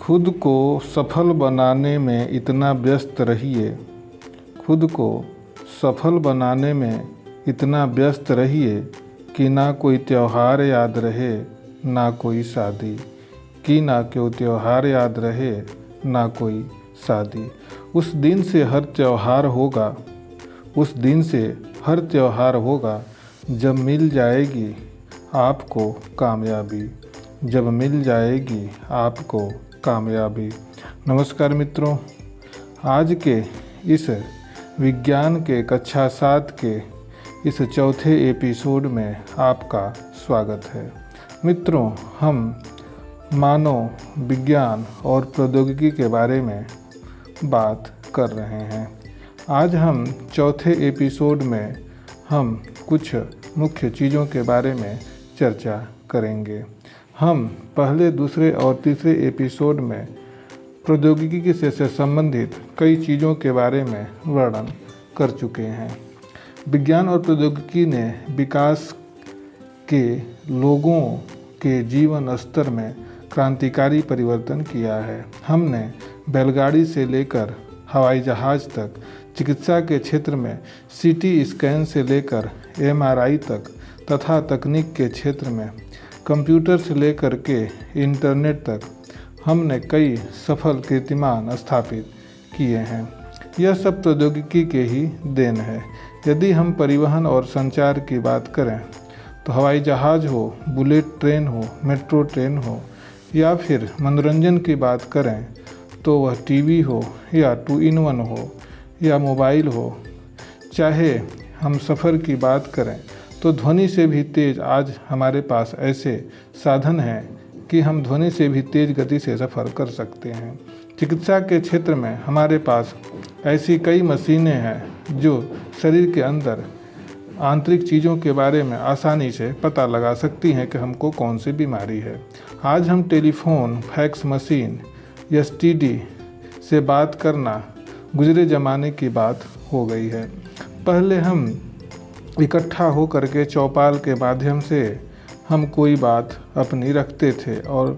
खुद को सफल बनाने में इतना व्यस्त रहिए, खुद को सफल बनाने में इतना व्यस्त रहिए कि ना कोई त्यौहार याद रहे ना कोई शादी, कि ना कोई त्यौहार याद रहे ना कोई शादी। उस दिन से हर त्यौहार होगा, उस दिन से हर त्यौहार होगा जब मिल जाएगी आपको कामयाबी, जब मिल जाएगी आपको कामयाबी। नमस्कार मित्रों, आज के इस विज्ञान के कक्षा 7 के इस चौथे एपिसोड में आपका स्वागत है। मित्रों, हम मानव विज्ञान और प्रौद्योगिकी के बारे में बात कर रहे हैं। आज हम चौथे एपिसोड में हम कुछ मुख्य चीज़ों के बारे में चर्चा करेंगे। हम पहले, दूसरे और तीसरे एपिसोड में प्रौद्योगिकी से संबंधित कई चीज़ों के बारे में वर्णन कर चुके हैं। विज्ञान और प्रौद्योगिकी ने विकास के लोगों के जीवन स्तर में क्रांतिकारी परिवर्तन किया है। हमने बैलगाड़ी से लेकर हवाई जहाज़ तक, चिकित्सा के क्षेत्र में सीटी स्कैन से लेकर एमआरआई तक तथा तकनीक के क्षेत्र में कंप्यूटर से लेकर के इंटरनेट तक हमने कई सफल कीर्तिमान स्थापित किए हैं। यह सब प्रौद्योगिकी के ही देन है। यदि हम परिवहन और संचार की बात करें तो हवाई जहाज़ हो, बुलेट ट्रेन हो, मेट्रो ट्रेन हो, या फिर मनोरंजन की बात करें तो वह टीवी हो या 2-in-1 हो या मोबाइल हो। चाहे हम सफ़र की बात करें तो ध्वनि से भी तेज़ आज हमारे पास ऐसे साधन हैं कि हम ध्वनि से भी तेज़ गति से सफ़र कर सकते हैं। चिकित्सा के क्षेत्र में हमारे पास ऐसी कई मशीनें हैं जो शरीर के अंदर आंतरिक चीज़ों के बारे में आसानी से पता लगा सकती हैं कि हमको कौन सी बीमारी है। आज हम टेलीफोन, फैक्स मशीन, एसटीडी से बात करना गुजरे ज़माने की बात हो गई है। पहले हम इकट्ठा हो करके चौपाल के माध्यम से हम कोई बात अपनी रखते थे और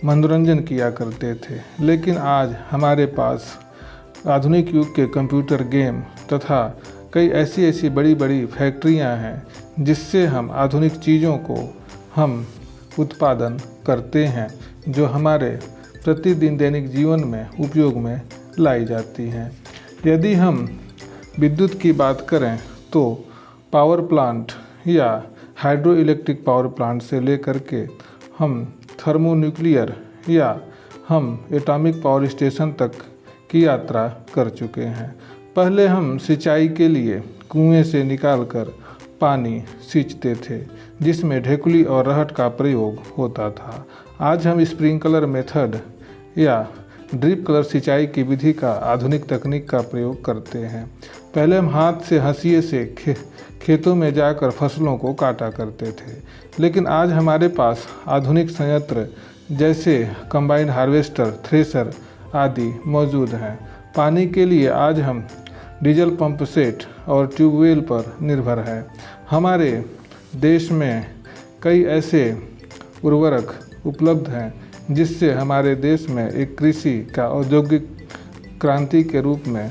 मनोरंजन किया करते थे, लेकिन आज हमारे पास आधुनिक युग के कंप्यूटर गेम तथा कई ऐसी बड़ी बड़ी फैक्ट्रियां हैं जिससे हम आधुनिक चीज़ों को हम उत्पादन करते हैं जो हमारे प्रतिदिन दैनिक जीवन में उपयोग में लाई जाती हैं। यदि हम विद्युत की बात करें तो पावर प्लांट या हाइड्रो इलेक्ट्रिक पावर प्लांट से लेकर के हम थर्मोन्यूक्लियर या हम एटॉमिक पावर स्टेशन तक की यात्रा कर चुके हैं। पहले हम सिंचाई के लिए कुएं से निकालकर पानी सींचते थे जिसमें ढेकुली और रहट का प्रयोग होता था। आज हम स्प्रिंकलर मेथड या ड्रिप कलर सिंचाई की विधि का आधुनिक तकनीक का प्रयोग करते हैं। पहले हम हाथ से हंसिए से खेतों में जाकर फसलों को काटा करते थे, लेकिन आज हमारे पास आधुनिक संयंत्र जैसे कंबाइन हार्वेस्टर, थ्रेशर आदि मौजूद हैं। पानी के लिए आज हम डीजल पंप सेट और ट्यूबवेल पर निर्भर हैं। हमारे देश में कई ऐसे उर्वरक उपलब्ध हैं जिससे हमारे देश में एक कृषि का औद्योगिक क्रांति के रूप में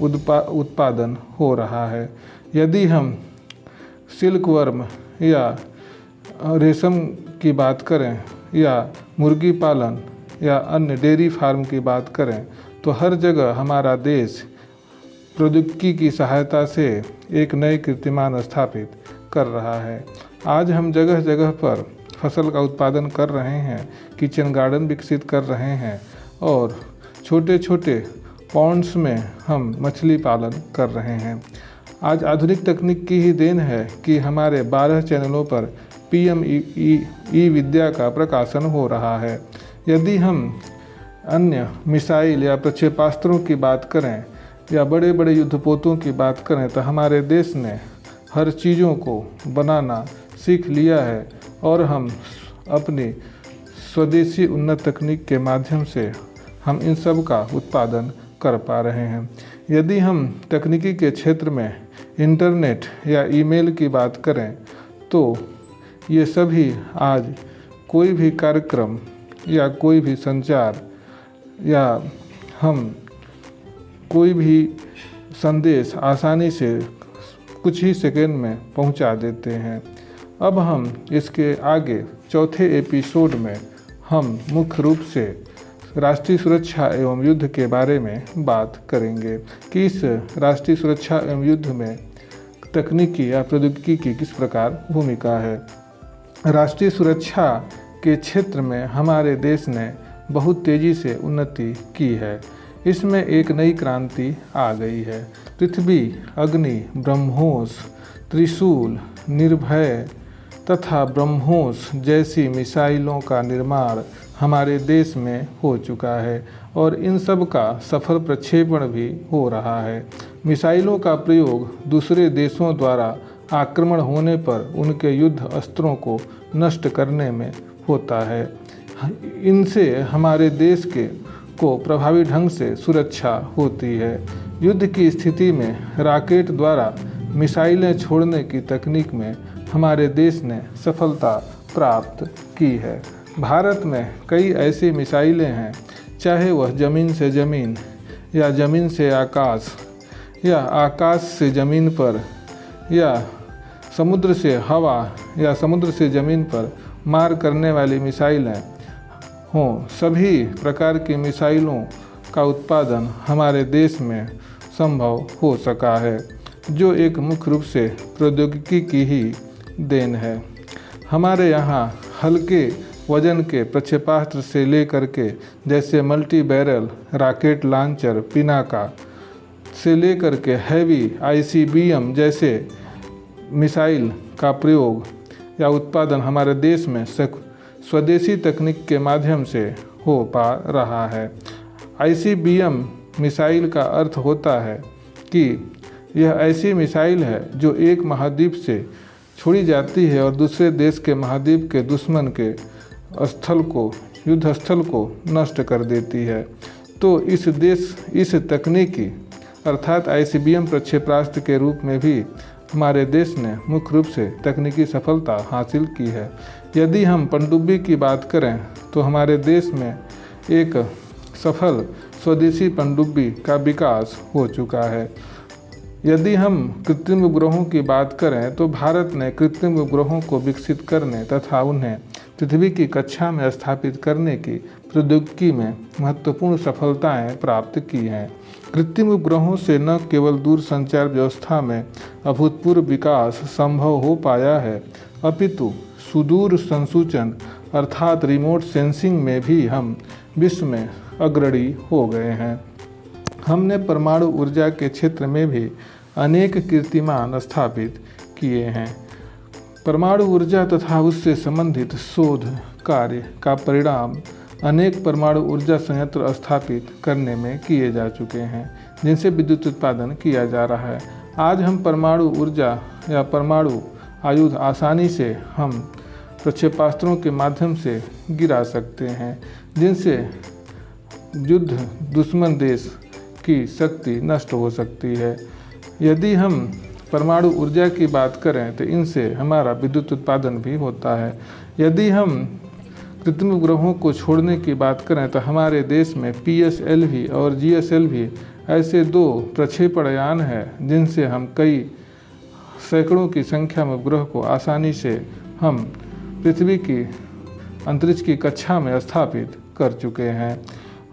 उत्पादन हो रहा है। यदि हम सिल्कवर्म या रेशम की बात करें या मुर्गी पालन या अन्य डेयरी फार्म की बात करें तो हर जगह हमारा देश प्रौद्योगिकी की सहायता से एक नए कीर्तिमान स्थापित कर रहा है। आज हम जगह जगह पर फसल का उत्पादन कर रहे हैं, किचन गार्डन विकसित कर रहे हैं और छोटे छोटे पॉन्ड्स में हम मछली पालन कर रहे हैं। आज आधुनिक तकनीक की ही देन है कि हमारे 12 चैनलों पर पीएम ई विद्या का प्रकाशन हो रहा है। यदि हम अन्य मिसाइल या प्रक्षेपास्त्रों की बात करें या बड़े बड़े युद्धपोतों की बात करें तो हमारे देश ने हर चीज़ों को बनाना सीख लिया है और हम अपनी स्वदेशी उन्नत तकनीक के माध्यम से हम इन सब का उत्पादन कर पा रहे हैं। यदि हम तकनीकी के क्षेत्र में इंटरनेट या ईमेल की बात करें तो ये सभी आज कोई भी कार्यक्रम या कोई भी संचार या हम कोई भी संदेश आसानी से कुछ ही सेकंड में पहुंचा देते हैं। अब हम इसके आगे चौथे एपिसोड में हम मुख्य रूप से राष्ट्रीय सुरक्षा एवं युद्ध के बारे में बात करेंगे कि इस राष्ट्रीय सुरक्षा एवं युद्ध में तकनीकी या प्रौद्योगिकी की किस प्रकार भूमिका है। राष्ट्रीय सुरक्षा के क्षेत्र में हमारे देश ने बहुत तेज़ी से उन्नति की है। इसमें एक नई क्रांति आ गई है। पृथ्वी, अग्नि, ब्रह्मोस, त्रिशूल, निर्भय तथा ब्रह्मोस जैसी मिसाइलों का निर्माण हमारे देश में हो चुका है और इन सब का सफल प्रक्षेपण भी हो रहा है। मिसाइलों का प्रयोग दूसरे देशों द्वारा आक्रमण होने पर उनके युद्ध अस्त्रों को नष्ट करने में होता है। इनसे हमारे देश को प्रभावी ढंग से सुरक्षा होती है। युद्ध की स्थिति में रॉकेट द्वारा मिसाइलें छोड़ने की तकनीक में हमारे देश ने सफलता प्राप्त की है। भारत में कई ऐसी मिसाइलें हैं, चाहे वह ज़मीन से ज़मीन या ज़मीन से आकाश या आकाश से ज़मीन पर या समुद्र से हवा या समुद्र से ज़मीन पर मार करने वाली मिसाइलें हों। सभी प्रकार की मिसाइलों का उत्पादन हमारे देश में संभव हो सका है, जो एक मुख्य रूप से प्रौद्योगिकी की ही देन है। हमारे यहाँ हल्के वजन के प्रक्षेपास्त्र से लेकर के जैसे multi barrel rocket launcher Pinaka से लेकर के हैवी ICBM जैसे मिसाइल का प्रयोग या उत्पादन हमारे देश में स्वदेशी तकनीक के माध्यम से हो पा रहा है। ICBM मिसाइल का अर्थ होता है कि यह ऐसी मिसाइल है जो एक महाद्वीप से छोड़ी जाती है और दूसरे देश के महाद्वीप के दुश्मन के युद्ध स्थल को नष्ट कर देती है। तो इस तकनीकी अर्थात ICBM प्रक्षेपास्त्र के रूप में भी हमारे देश ने मुख्य रूप से तकनीकी सफलता हासिल की है। यदि हम पनडुब्बी की बात करें तो हमारे देश में एक सफल स्वदेशी पनडुब्बी का विकास हो चुका है। यदि हम कृत्रिम उपग्रहों की बात करें तो भारत ने कृत्रिम उपग्रहों को विकसित करने तथा उन्हें पृथ्वी की कक्षा में स्थापित करने की प्रौद्योगिकी में महत्वपूर्ण सफलताएं प्राप्त की हैं। कृत्रिम उपग्रहों से न केवल दूर संचार व्यवस्था में अभूतपूर्व विकास संभव हो पाया है, अपितु सुदूर संसूचन अर्थात रिमोट सेंसिंग में भी हम विश्व में अग्रणी हो गए हैं। हमने परमाणु ऊर्जा के क्षेत्र में भी अनेक कीर्तिमान स्थापित किए हैं। परमाणु ऊर्जा तथा उससे संबंधित शोध कार्य का परिणाम अनेक परमाणु ऊर्जा संयंत्र स्थापित करने में किए जा चुके हैं, जिनसे विद्युत उत्पादन किया जा रहा है। आज हम परमाणु ऊर्जा या परमाणु आयुध आसानी से हम प्रक्षेपास्त्रों के माध्यम से गिरा सकते हैं, जिनसे युद्ध दुश्मन देश की शक्ति नष्ट हो सकती है। यदि हम परमाणु ऊर्जा की बात करें तो इनसे हमारा विद्युत उत्पादन भी होता है। यदि हम कृत्रिम उपग्रहों को छोड़ने की बात करें तो हमारे देश में PSLV और GSLV ऐसे 2 प्रक्षेपण यान हैं, जिनसे हम कई सैकड़ों की संख्या में उपग्रह को आसानी से हम पृथ्वी की अंतरिक्ष की कक्षा में स्थापित कर चुके हैं।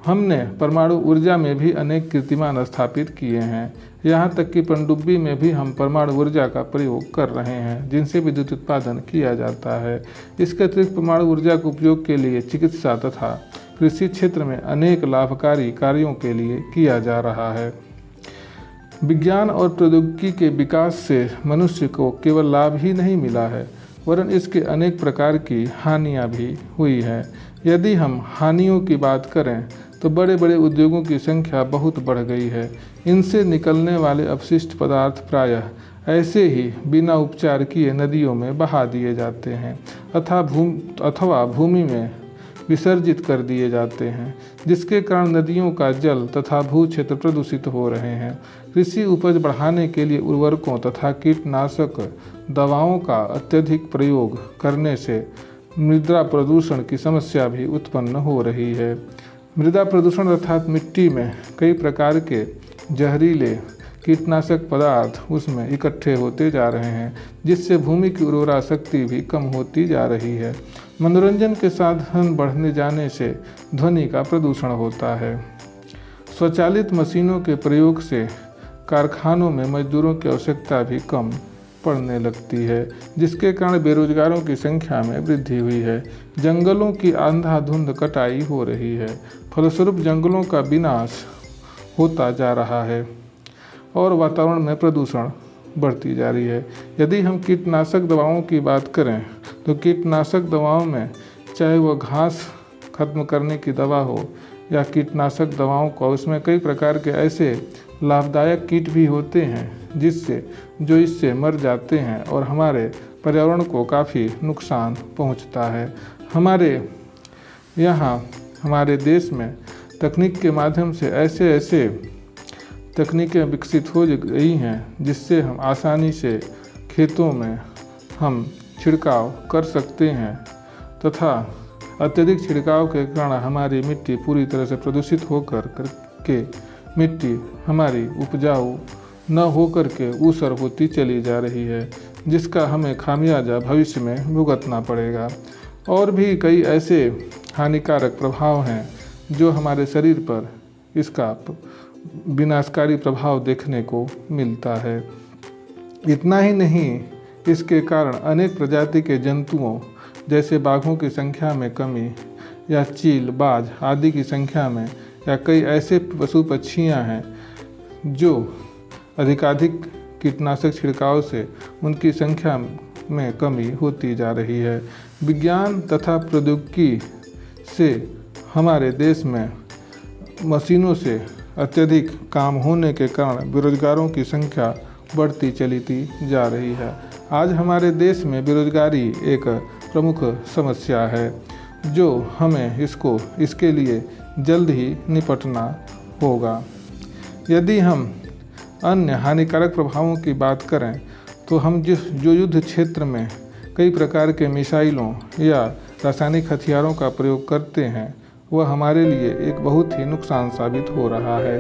हमने परमाणु ऊर्जा में भी अनेक कीर्तिमान स्थापित किए हैं। यहाँ तक कि पनडुब्बी में भी हम परमाणु ऊर्जा का प्रयोग कर रहे हैं, जिनसे विद्युत उत्पादन किया जाता है। इसके अतिरिक्त परमाणु ऊर्जा के उपयोग के लिए चिकित्सा तथा कृषि क्षेत्र में अनेक लाभकारी कार्यों के लिए किया जा रहा है। विज्ञान और प्रौद्योगिकी के विकास से मनुष्य को केवल लाभ ही नहीं मिला है, वरन इसके अनेक प्रकार की हानियाँ भी हुई हैं। यदि हम हानियों की बात करें तो बड़े बड़े उद्योगों की संख्या बहुत बढ़ गई है। इनसे निकलने वाले अपशिष्ट पदार्थ प्रायः ऐसे ही बिना उपचार किए नदियों में बहा दिए जाते हैं अथवा भूमि में विसर्जित कर दिए जाते हैं, जिसके कारण नदियों का जल तथा भू क्षेत्र प्रदूषित हो रहे हैं। कृषि उपज बढ़ाने के लिए उर्वरकों तथा कीटनाशक दवाओं का अत्यधिक प्रयोग करने से मृदा प्रदूषण की समस्या भी उत्पन्न हो रही है। मृदा प्रदूषण अर्थात मिट्टी में कई प्रकार के जहरीले कीटनाशक पदार्थ उसमें इकट्ठे होते जा रहे हैं, जिससे भूमि की उर्वरा शक्ति भी कम होती जा रही है। मनोरंजन के साधन बढ़ने जाने से ध्वनि का प्रदूषण होता है। स्वचालित मशीनों के प्रयोग से कारखानों में मजदूरों की आवश्यकता भी कम पड़ने लगती है, जिसके कारण बेरोजगारों की संख्या में वृद्धि हुई है। जंगलों की अंधाधुंध कटाई हो रही है, फलस्वरूप जंगलों का विनाश होता जा रहा है और वातावरण में प्रदूषण बढ़ती जा रही है। यदि हम कीटनाशक दवाओं की बात करें तो कीटनाशक दवाओं में चाहे वह घास खत्म करने की दवा हो या कीटनाशक दवाओं का, उसमें कई प्रकार के ऐसे लाभदायक कीट भी होते हैं जो इससे मर जाते हैं और हमारे पर्यावरण को काफ़ी नुकसान पहुंचता है। हमारे देश में तकनीक के माध्यम से ऐसे तकनीकें विकसित हो गई हैं जिससे हम आसानी से खेतों में हम छिड़काव कर सकते हैं तथा अत्यधिक छिड़काव के कारण हमारी मिट्टी पूरी तरह से प्रदूषित होकर के मिट्टी हमारी उपजाऊ न होकर के ऊसर होती चली जा रही है, जिसका हमें खामियाजा भविष्य में भुगतना पड़ेगा। और भी कई ऐसे हानिकारक प्रभाव हैं जो हमारे शरीर पर इसका विनाशकारी प्रभाव देखने को मिलता है। इतना ही नहीं, इसके कारण अनेक प्रजाति के जंतुओं जैसे बाघों की संख्या में कमी या चील, बाज आदि की संख्या में, या कई ऐसे पशु पक्षियाँ हैं जो अधिकाधिक कीटनाशक छिड़काव से उनकी संख्या में कमी होती जा रही है। विज्ञान तथा प्रौद्योगिकी से हमारे देश में मशीनों से अत्यधिक काम होने के कारण बेरोजगारों की संख्या बढ़ती चली जा रही है। आज हमारे देश में बेरोजगारी एक प्रमुख समस्या है जो हमें इसके लिए जल्द ही निपटना होगा। यदि हम अन्य हानिकारक प्रभावों की बात करें तो हम जो युद्ध क्षेत्र में कई प्रकार के मिसाइलों या रासायनिक हथियारों का प्रयोग करते हैं वह हमारे लिए एक बहुत ही नुकसान साबित हो रहा है।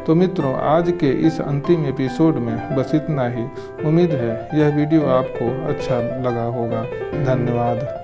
तो मित्रों, आज के इस अंतिम एपिसोड में बस इतना ही। उम्मीद है यह वीडियो आपको अच्छा लगा होगा। धन्यवाद।